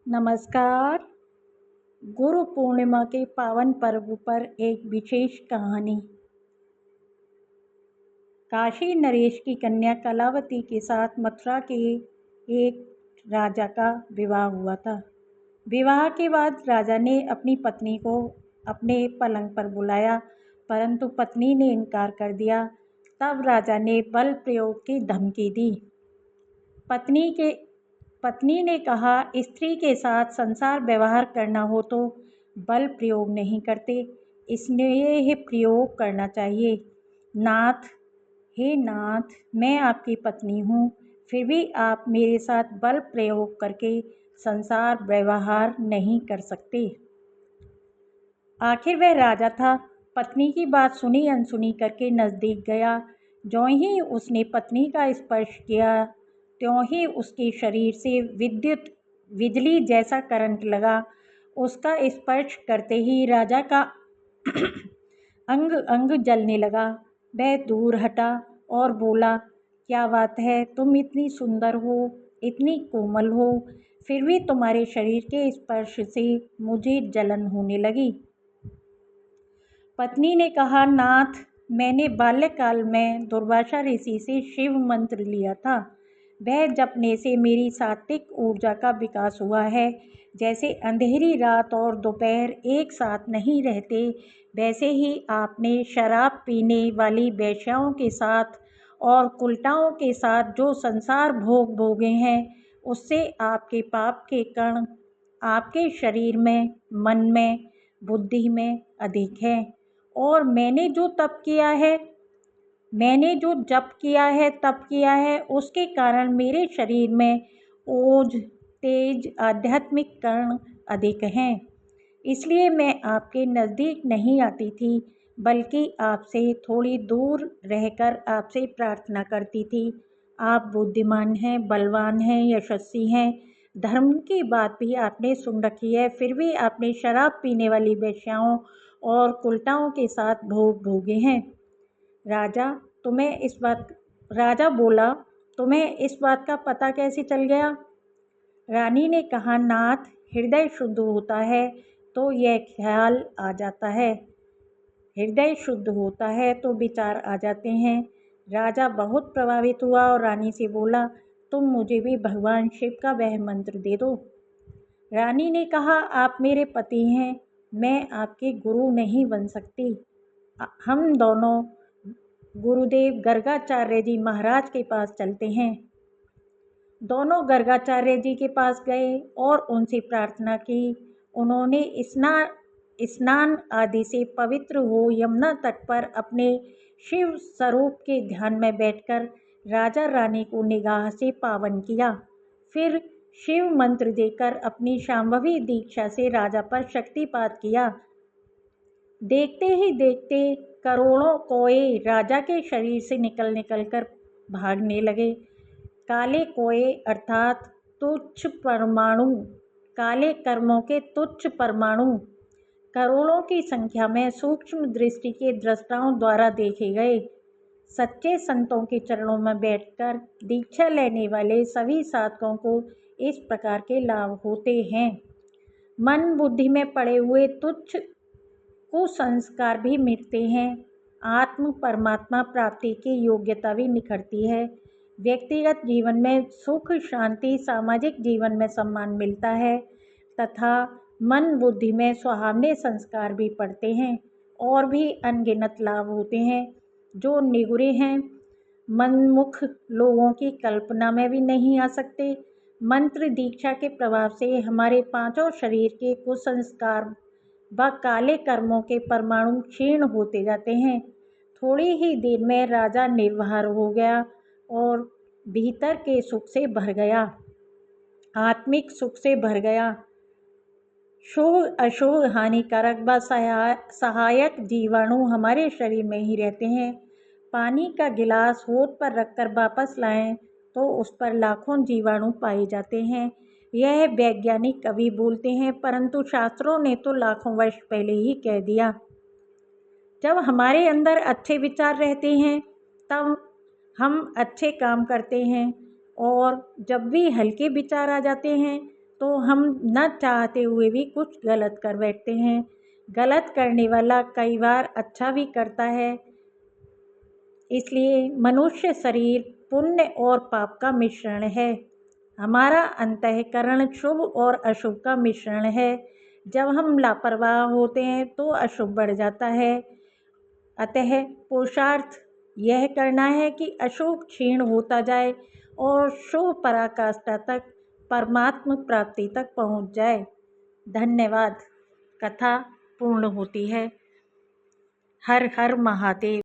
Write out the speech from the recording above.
नमस्कार। गुरु पूर्णिमा के पावन पर्व पर एक विशेष कहानी। काशी नरेश की कन्या कलावती के साथ मथुरा के एक राजा का विवाह हुआ था। विवाह के बाद राजा ने अपनी पत्नी को अपने पलंग पर बुलाया, परंतु पत्नी ने इनकार कर दिया। तब राजा ने बल प्रयोग की धमकी दी। पत्नी के पत्नी ने कहा, स्त्री के साथ संसार व्यवहार करना हो तो बल प्रयोग नहीं करते, स्नेह प्रयोग करना चाहिए। नाथ, हे नाथ, मैं आपकी पत्नी हूँ, फिर भी आप मेरे साथ बल प्रयोग करके संसार व्यवहार नहीं कर सकते। आखिर वह राजा था। पत्नी की बात सुनी अनसुनी करके नज़दीक गया। ज्यों ही उसने पत्नी का स्पर्श किया, त्यों ही उसके शरीर से बिजली जैसा करंट लगा। उसका स्पर्श करते ही राजा का अंग अंग जलने लगा। वह दूर हटा और बोला, क्या बात है, तुम इतनी सुंदर हो, इतनी कोमल हो, फिर भी तुम्हारे शरीर के स्पर्श से मुझे जलन होने लगी। पत्नी ने कहा, नाथ, मैंने बाल्यकाल में दुर्वासा ऋषि से शिव मंत्र लिया था। वह जपने से मेरी सात्विक ऊर्जा का विकास हुआ है। जैसे अंधेरी रात और दोपहर एक साथ नहीं रहते, वैसे ही आपने शराब पीने वाली वेश्याओं के साथ और कुलटाओं के साथ जो संसार भोग भोगे हैं, उससे आपके पाप के कण आपके शरीर में, मन में, बुद्धि में अधिक है। और मैंने जो जप किया है, तप किया है, उसके कारण मेरे शरीर में ओज, तेज, आध्यात्मिक कर्ण अधिक हैं। इसलिए मैं आपके नज़दीक नहीं आती थी, बल्कि आपसे थोड़ी दूर रहकर आपसे प्रार्थना करती थी। आप बुद्धिमान हैं, बलवान हैं, यशस्वी हैं, धर्म की बात भी आपने सुन रखी है, फिर भी आपने शराब पीने वाली वेश्याओं और कुलटाओं के साथ भोग भोगे हैं। राजा तुम्हें इस बात राजा बोला, तुम्हें इस बात का पता कैसे चल गया? रानी ने कहा, नाथ, हृदय शुद्ध होता है तो यह ख्याल आ जाता है, हृदय शुद्ध होता है तो विचार आ जाते हैं। राजा बहुत प्रभावित हुआ और रानी से बोला, तुम मुझे भी भगवान शिव का वह मंत्र दे दो। रानी ने कहा, आप मेरे पति हैं, मैं आपके गुरु नहीं बन सकती। हम दोनों गुरुदेव गर्गाचार्य जी महाराज के पास चलते हैं। दोनों गर्गाचार्य जी के पास गए और उनसे प्रार्थना की। उन्होंने स्नान आदि से पवित्र हो यमुना तट पर अपने शिव स्वरूप के ध्यान में बैठकर राजा रानी को निगाह से पावन किया। फिर शिव मंत्र देकर अपनी शांभवी दीक्षा से राजा पर शक्तिपात किया। देखते ही देखते करोड़ों कोए राजा के शरीर से निकल निकल कर भागने लगे। काले कोए अर्थात तुच्छ परमाणु, काले कर्मों के तुच्छ परमाणु करोड़ों की संख्या में सूक्ष्म दृष्टि के दृष्टाओं द्वारा देखे गए। सच्चे संतों के चरणों में बैठकर दीक्षा लेने वाले सभी साधकों को इस प्रकार के लाभ होते हैं। मन बुद्धि में पड़े हुए तुच्छ कुसंस्कार भी मिटते हैं। आत्म परमात्मा प्राप्ति की योग्यता भी निखरती है। व्यक्तिगत जीवन में सुख शांति, सामाजिक जीवन में सम्मान मिलता है तथा मन बुद्धि में सुहावने संस्कार भी पड़ते हैं और भी अनगिनत लाभ होते हैं जो निगुरे हैं, मनमुख लोगों की कल्पना में भी नहीं आ सकते। मंत्र दीक्षा के प्रभाव से हमारे पांचों शरीर के कुसंस्कार व काले कर्मों के परमाणु क्षीण होते जाते हैं। थोड़ी ही देर में राजा निर्भर हो गया और भीतर के सुख से भर गया, आत्मिक सुख से भर गया। शुभ अशुभ हानिकारक व सहायक जीवाणु हमारे शरीर में ही रहते हैं। पानी का गिलास होठ पर रखकर वापस लाएं तो उस पर लाखों जीवाणु पाए जाते हैं। यह वैज्ञानिक कवि बोलते हैं, परंतु शास्त्रों ने तो लाखों वर्ष पहले ही कह दिया। जब हमारे अंदर अच्छे विचार रहते हैं तब हम अच्छे काम करते हैं, और जब भी हल्के विचार आ जाते हैं तो हम न चाहते हुए भी कुछ गलत कर बैठते हैं। गलत करने वाला कई बार अच्छा भी करता है। इसलिए मनुष्य शरीर पुण्य और पाप का मिश्रण है। हमारा अंतःकरण शुभ और अशुभ का मिश्रण है। जब हम लापरवाह होते हैं तो अशुभ बढ़ जाता है। अतः पुरुषार्थ यह करना है कि अशुभ क्षीण होता जाए और शुभ पराकाष्ठा तक परमात्म प्राप्ति तक पहुँच जाए। धन्यवाद। कथा पूर्ण होती है। हर हर महादेव।